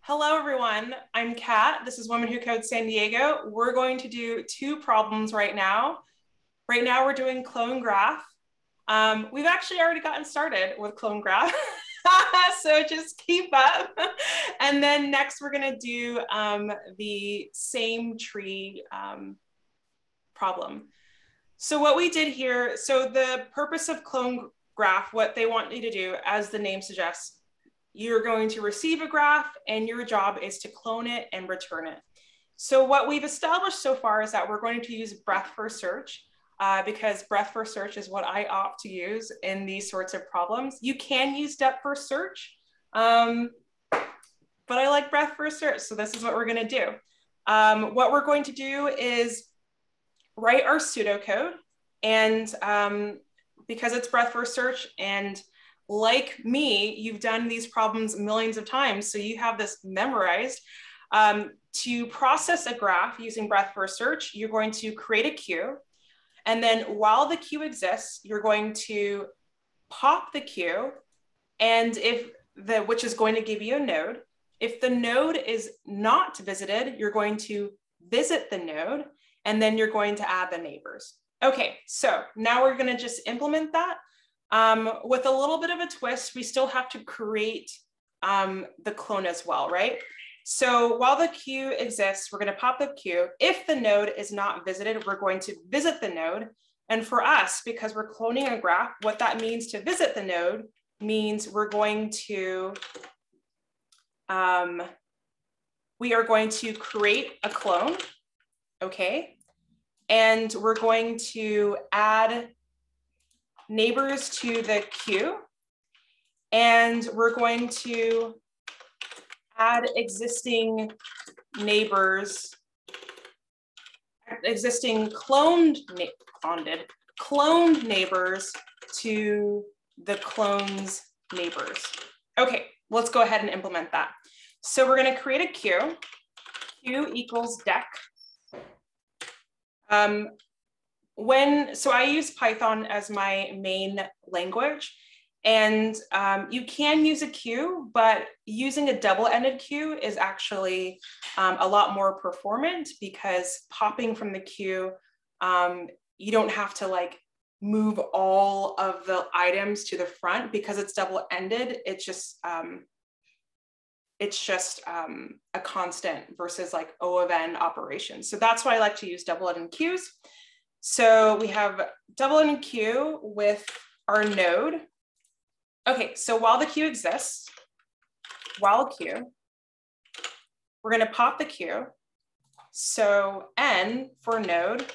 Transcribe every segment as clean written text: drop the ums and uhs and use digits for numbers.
Hello, everyone. I'm Kat. This is WWCode San Diego. We're going to do two problems right now. Right now, we're doing clone graph. We've actually already gotten started with clone graph, so just keep up. And then next, we're going to do the same tree problem. So what we did here, so the purpose of clone graph, what they want you to do, as the name suggests, you're going to receive a graph and your job is to clone it and return it. So what we've established so far is that we're going to use breadth first search because breadth first search is what I opt to use in these sorts of problems. You can use depth first search, but I like breadth first search. So this is what we're going to do. What we're going to do is write our pseudocode, and because it's breadth first search, and like me, you've done these problems millions of times, so you have this memorized. To process a graph using breadth first search, you're going to create a queue, and then while the queue exists, you're going to pop the queue, and which is going to give you a node. If the node is not visited, you're going to visit the node, and then you're going to add the neighbors. Okay, so now we're going to just implement that. With a little bit of a twist, we still have to create the clone as well, right? So while the queue exists, we're going to pop the queue. If the node is not visited, we're going to visit the node. And for us, because we're cloning a graph, what that means to visit the node means we're going to, we are going to create a clone, okay? And we're going to add neighbors to the queue, and we're going to add existing neighbors, existing cloned neighbors to the clone's neighbors. Okay, let's go ahead and implement that. So we're going to create a queue. Queue equals dec. So I use Python as my main language, and you can use a queue, but using a double-ended queue is actually a lot more performant, because popping from the queue, you don't have to like move all of the items to the front because it's double-ended. It's just a constant versus like O of n operations. So that's why I like to use double-ended queues. So we have double-ended queue with our node. Okay, so while the queue exists, while queue, we're going to pop the queue. So n for node,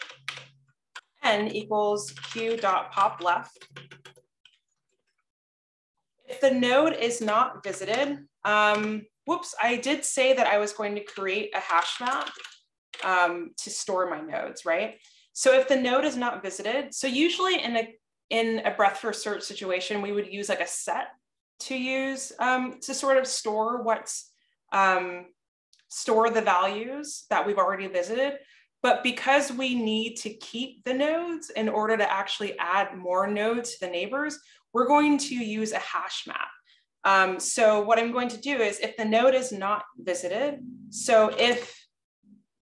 n equals queue.pop left. If the node is not visited, whoops, I did say that I was going to create a hash map to store my nodes, right? So if the node is not visited, so usually in a breadth first search situation, we would use like a set to use to sort of store store the values that we've already visited. But because we need to keep the nodes in order to actually add more nodes to the neighbors, we're going to use a hash map. So what I'm going to do is, if the node is not visited, so if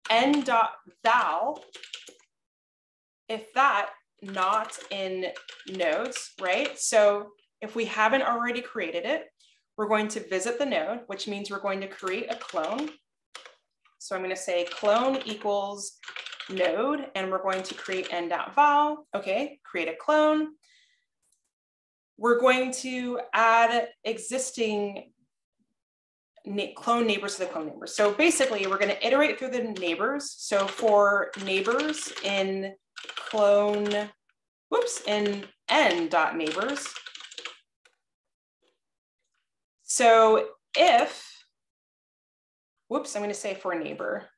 n.val, if that not in nodes, right? So if we haven't already created it, we're going to visit the node, which means we're going to create a clone. So I'm going to say clone equals node, and we're going to create n.val. Okay, create a clone. We're going to add existing clone neighbors to the clone neighbors. So basically, we're going to iterate through the neighbors. So for neighbors in clone, whoops, in n.neighbors. So if, whoops, I'm going to say for neighbor.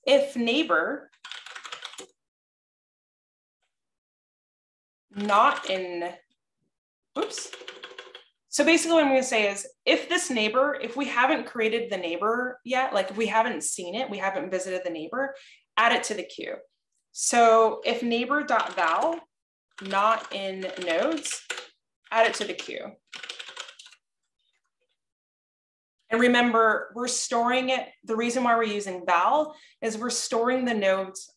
If neighbor not in, whoops. So basically what I'm going to say is, if this neighbor, if we haven't created the neighbor yet, like if we haven't seen it, we haven't visited the neighbor, add it to the queue. So if neighbor.val not in nodes, add it to the queue. And remember, we're storing it. The reason why we're using val is we're storing the nodes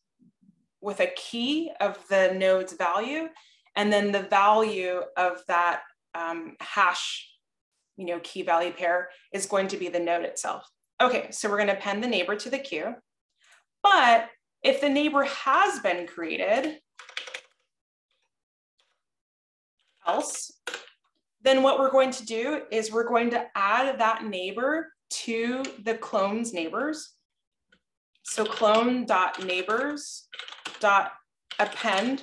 with a key of the node's value, and then the value of that hash, key value pair is going to be the node itself. Okay, so we're going to append the neighbor to the queue. But if the neighbor has been created, else, then what we're going to do is we're going to add that neighbor to the clone's neighbors. So clone.neighbors.append.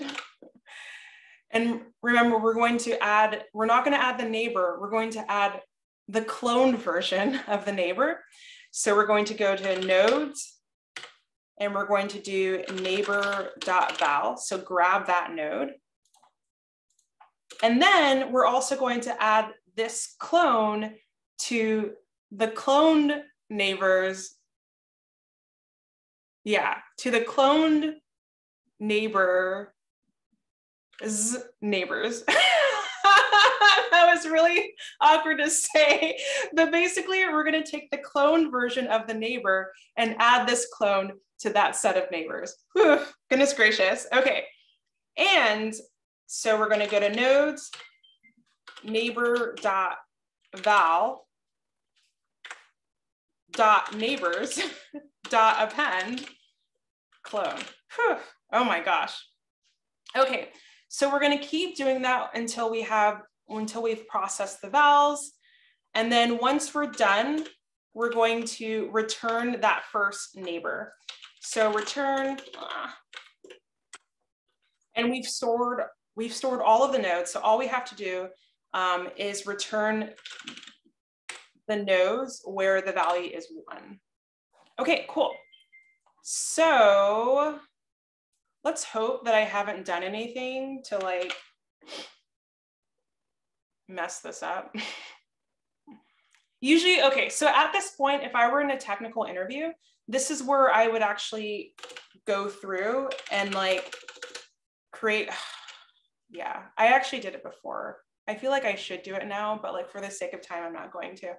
And remember, we're not going to add the neighbor, we're going to add the cloned version of the neighbor. So we're going to go to nodes and we're going to do neighbor.val. So grab that node. And then we're also going to add this clone to the cloned neighbors. Yeah, to the cloned neighbors. That was really awkward to say, but basically we're going to take the cloned version of the neighbor and add this clone to that set of neighbors. Whew, goodness gracious. Okay, and so we're going to go to nodes, neighbor.val, .neighbors.append, clone. Whew. Oh my gosh. Okay, so we're going to keep doing that until we've processed the vals. And then once we're done, we're going to return that first neighbor. So return, and we've stored all of the nodes. So all we have to do is return the nodes where the value is 1. Okay, cool. So let's hope that I haven't done anything to like mess this up. Usually, okay, so at this point, if I were in a technical interview, this is where I would actually go through and like create, yeah, I actually did it before. I feel like I should do it now, but like for the sake of time, I'm not going to.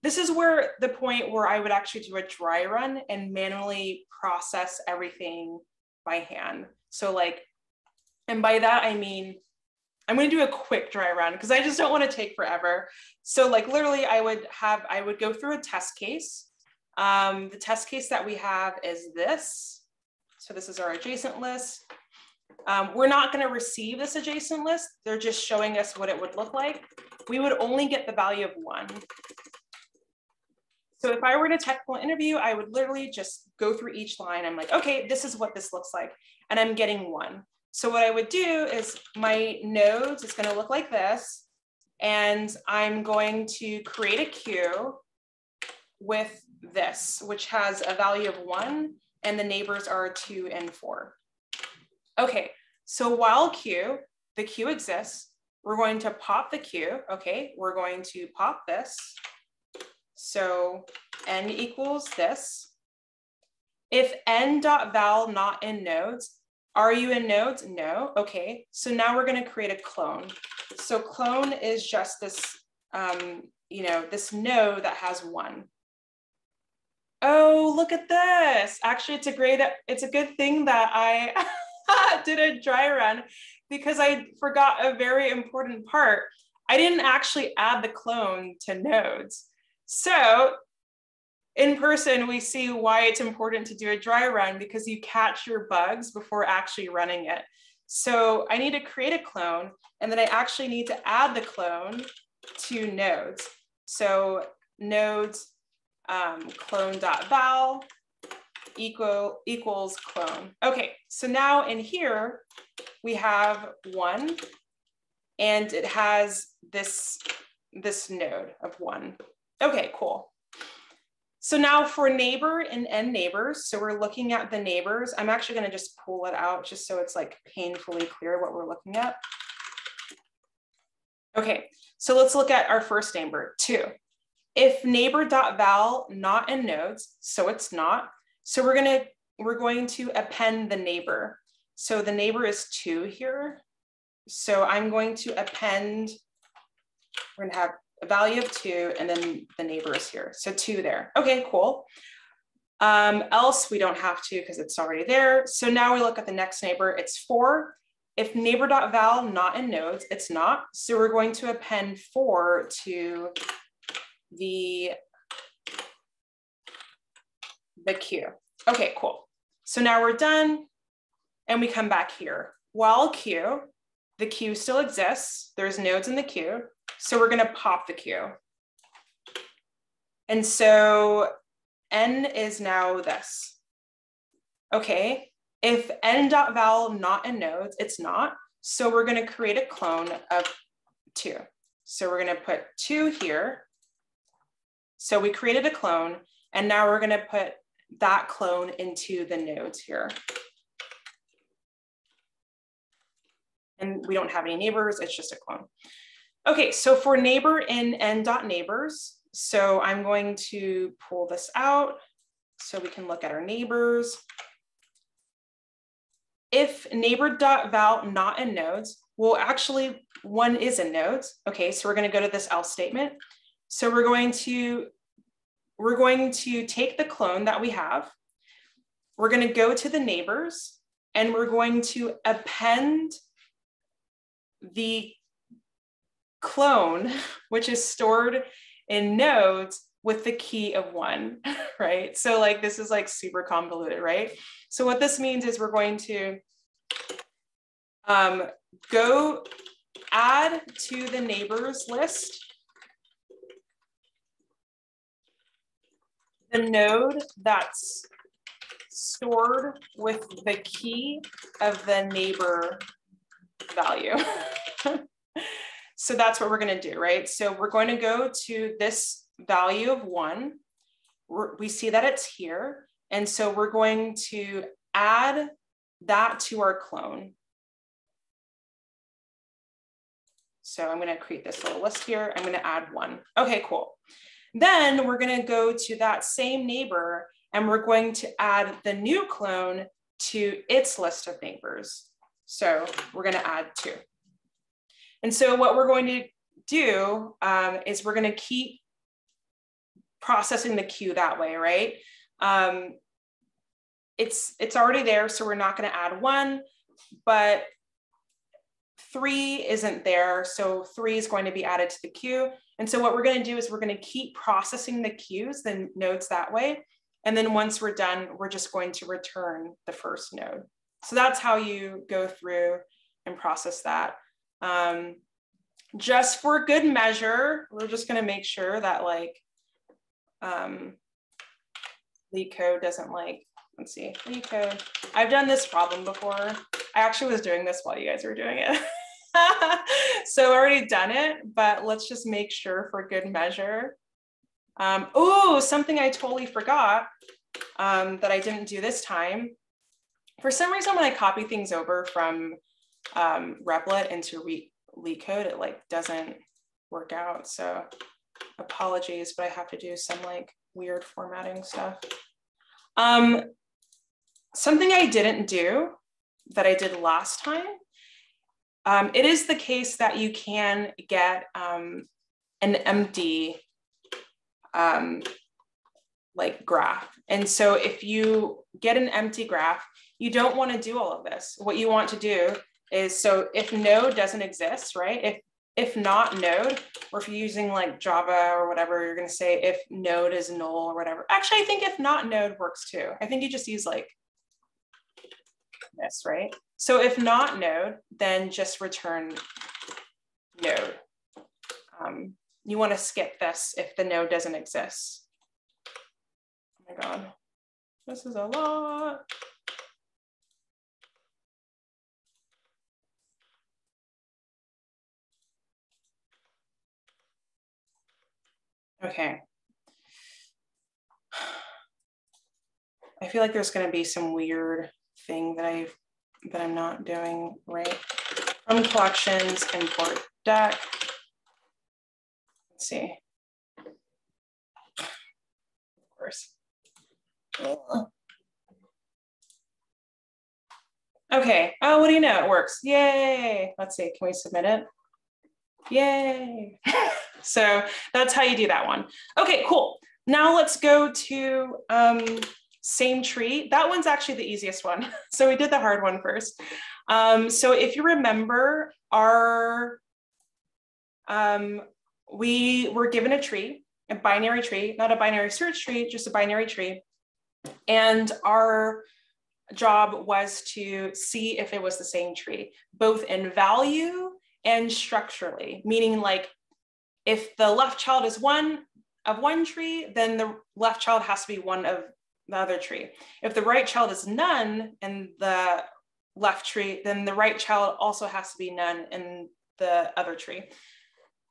This is where the point where I would actually do a dry run and manually process everything by hand. So like, and by that, I mean, I'm going to do a quick dry run because I just don't want to take forever. So like literally I would go through a test case. The test case that we have is this. So this is our adjacent list. We're not going to receive this adjacent list. They're just showing us what it would look like. We would only get the value of 1. So if I were in a technical interview, I would literally just go through each line. I'm like, okay, this is what this looks like. And I'm getting 1. So what I would do is my nodes is going to look like this. And I'm going to create a queue with this, which has a value of 1. And the neighbors are 2 and 4. Okay, so while the queue exists, we're going to pop the queue. Okay, we're going to pop this. So n equals this. If n.val not in nodes, are you in nodes? No. Okay, so now we're going to create a clone. So clone is just this, this node that has 1. Oh, look at this. Actually, it's a good thing that I did a dry run because I forgot a very important part. I didn't actually add the clone to nodes. So in person, we see why it's important to do a dry run because you catch your bugs before actually running it. So I need to create a clone and then I actually need to add the clone to nodes. So nodes clone.val equals clone. Okay, so now in here, we have 1 and it has this node of 1. Okay, cool. So now for neighbor and n neighbors, so we're looking at the neighbors. I'm actually going to just pull it out just so it's like painfully clear what we're looking at. Okay, so let's look at our first neighbor, 2. If neighbor.val not in nodes, so it's not. So we're going to append the neighbor. So the neighbor is 2 here. So I'm going to append, we're going to have a value of 2, and then the neighbor is here. So 2 there. Okay, cool. Else we don't have to because it's already there. So now we look at the next neighbor, it's 4. If neighbor.val not in nodes, it's not. So we're going to append 4 to the queue. Okay, cool. So now we're done and we come back here. While queue, the queue still exists. There's nodes in the queue. So we're gonna pop the queue. And so n is now this. Okay, if n.val not in nodes, it's not. So we're gonna create a clone of 2. So we're gonna put 2 here. So we created a clone, and now we're gonna put that clone into the nodes here. And we don't have any neighbors, it's just a clone. Okay, so for neighbor in n.neighbors, so I'm going to pull this out so we can look at our neighbors. If neighbor.val not in nodes, well, actually 1 is in nodes. Okay, so we're gonna go to this else statement. So we're going to take the clone that we have. We're gonna go to the neighbors and we're going to append the clone, which is stored in nodes, with the key of 1, right? So like, this is like super convoluted, right? So what this means is we're going to go add to the neighbors list the node that's stored with the key of the neighbor value. So that's what we're going to do, right? So we're going to go to this value of 1. We see that it's here. And so we're going to add that to our clone. So I'm going to create this little list here. I'm going to add 1. Okay, cool. Then we're going to go to that same neighbor and we're going to add the new clone to its list of neighbors. So we're going to add 2. And so what we're going to do is we're going to keep processing the queue that way, right? It's already there, so we're not going to add 1, but 3 isn't there, so 3 is going to be added to the queue. And so what we're going to do is we're going to keep processing the queues, the nodes that way. And then once we're done, we're just going to return the first node. So that's how you go through and process that. Just for good measure, we're just going to make sure that like LeetCode doesn't like, let's see, LeetCode. I've done this problem before. I actually was doing this while you guys were doing it. So I've already done it, but let's just make sure for good measure. Oh, something I totally forgot that I didn't do this time. For some reason, when I copy things over from Replit into LeetCode, it like doesn't work out. So apologies, but I have to do some like weird formatting stuff. Something I didn't do that I did last time. It is the case that you can get an empty like graph. And so if you get an empty graph, you don't want to do all of this. What you want to do is, so if node doesn't exist, right? If not node, or if you're using like Java or whatever, you're going to say if node is null or whatever. Actually, I think if not node works too. I think you just use like this, right? So if not node, then just return node. You want to skip this if the node doesn't exist. Oh my God, this is a lot. Okay. I feel like there's going to be some weird thing that I'm not doing right. From collections, import deck. Let's see. Of course. Okay. Oh, what do you know? It works. Yay. Let's see. Can we submit it? Yay. So that's how you do that one. Okay, cool. Now let's go to same tree. That one's actually the easiest one. So we did the hard one first. So if you remember, we were given a tree, a binary tree, not a binary search tree, just a binary tree. And our job was to see if it was the same tree, both in value and structurally, meaning like if the left child is one of one tree, then the left child has to be one of the other tree. If the right child is none in the left tree, then the right child also has to be none in the other tree.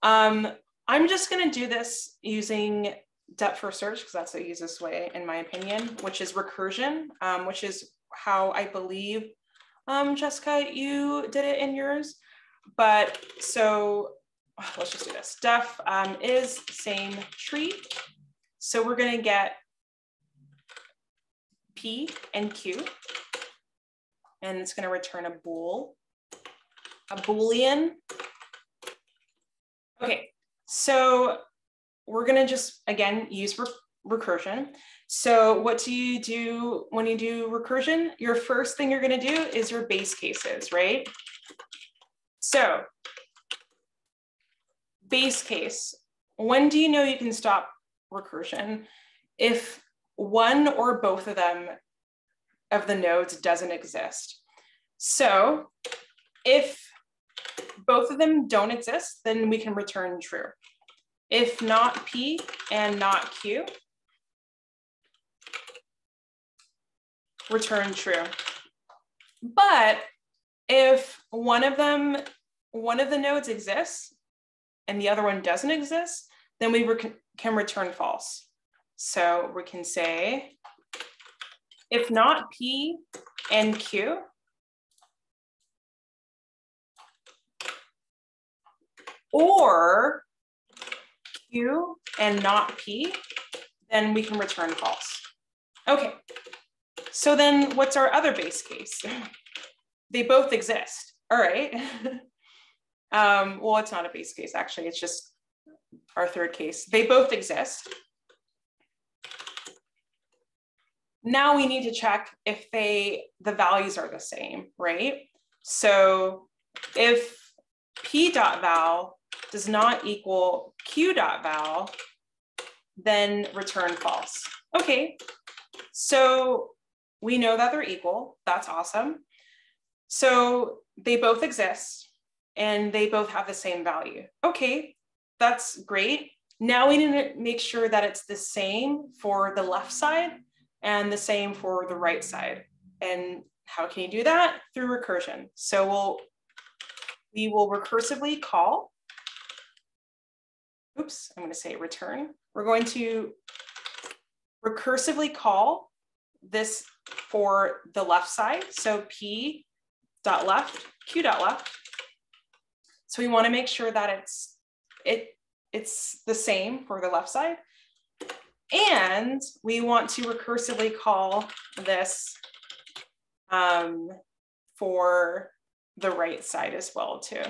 I'm just going to do this using depth first search because that's the easiest way, in my opinion, which is recursion, which is how I believe, Jessica, you did it in yours. But so let's just do this. Def is same tree. So we're going to get P and Q, and it's going to return a Boolean. Okay, so we're going to just, again, use recursion. So what do you do when you do recursion? Your first thing you're going to do is your base cases, right? So base case, when do you know you can stop recursion? If one or both of them of the nodes doesn't exist. So if both of them don't exist, then we can return true. If not P and not Q, return true. But if one of the nodes exists and the other one doesn't exist, then we can return false. So we can say, if not P and Q, or Q and not P, then we can return false. Okay, so then what's our other base case? They both exist, all right. Well, it's not a base case, actually, it's just our third case. They both exist. Now we need to check if the values are the same, right? So if P.val does not equal Q.val, then return false. Okay, so we know that they're equal. That's awesome. So they both exist and they both have the same value. Okay, that's great. Now we need to make sure that it's the same for the left side and the same for the right side. And how can you do that? Through recursion. So we will recursively call, oops, I'm going to say return. We're going to recursively call this for the left side. So P.left, Q.left. So we want to make sure that it's the same for the left side. And we want to recursively call this for the right side as well too.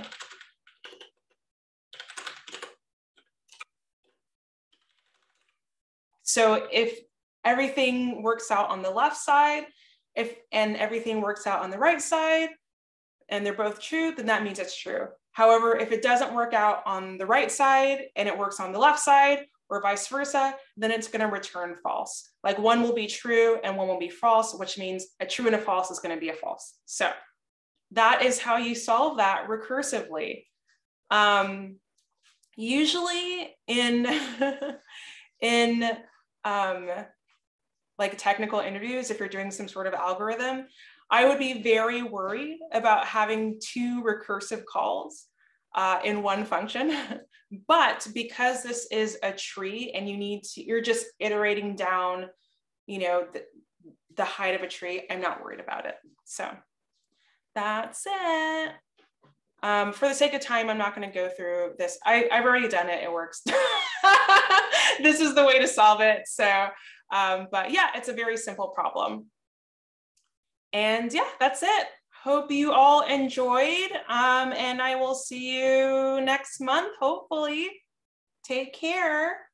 So if everything works out on the left side, and everything works out on the right side, and they're both true, then that means it's true. However, if it doesn't work out on the right side and it works on the left side, or vice versa, then it's going to return false. Like one will be true and one will be false, which means a true and a false is going to be a false. So that is how you solve that recursively. Usually in like technical interviews, if you're doing some sort of algorithm, I would be very worried about having two recursive calls in one function. But because this is a tree and you're just iterating down, you know, the height of a tree, I'm not worried about it. So that's it. For the sake of time, I'm not going to go through this. I've already done it. It works. This is the way to solve it. So, but yeah, it's a very simple problem. And yeah, that's it. Hope you all enjoyed. And I will see you next month, hopefully. Take care.